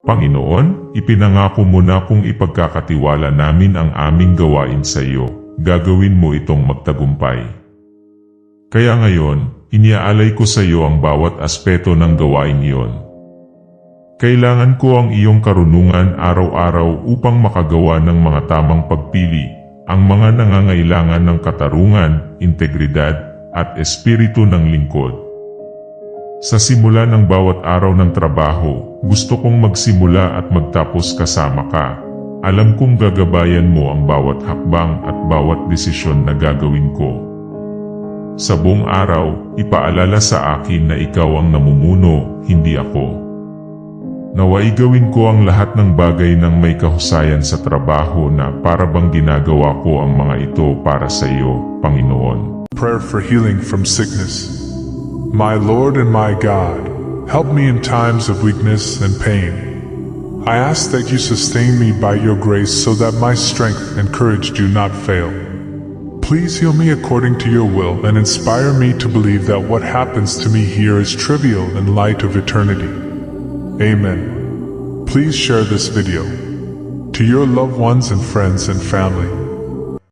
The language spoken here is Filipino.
Panginoon, ipinangako mo na kung ipagkakatiwala namin ang aming gawain sa iyo, gagawin mo itong magtagumpay. Kaya ngayon, iniaalay ko sa iyo ang bawat aspeto ng gawain iyon. Kailangan ko ang iyong karunungan araw-araw upang makagawa ng mga tamang pagpili, ang mga nangangailangan ng katarungan, integridad, at espiritu ng lingkod. Sa simula ng bawat araw ng trabaho, gusto kong magsimula at magtapos kasama ka. Alam kong gagabayan mo ang bawat hakbang at bawat desisyon na gagawin ko. Sa buong araw, ipaalala sa akin na ikaw ang namumuno, hindi ako. Naway gawin ko ang lahat ng bagay ng may kahusayan sa trabaho na para bang ginagawa ko ang mga ito para sa iyo, Panginoon. Prayer for healing from sickness. My Lord and my God, help me in times of weakness and pain. I ask that you sustain me by your grace so that my strength and courage do not fail. Please heal me according to your will and inspire me to believe that what happens to me here is trivial in light of eternity. Amen. Please share this video to your loved ones and friends and family.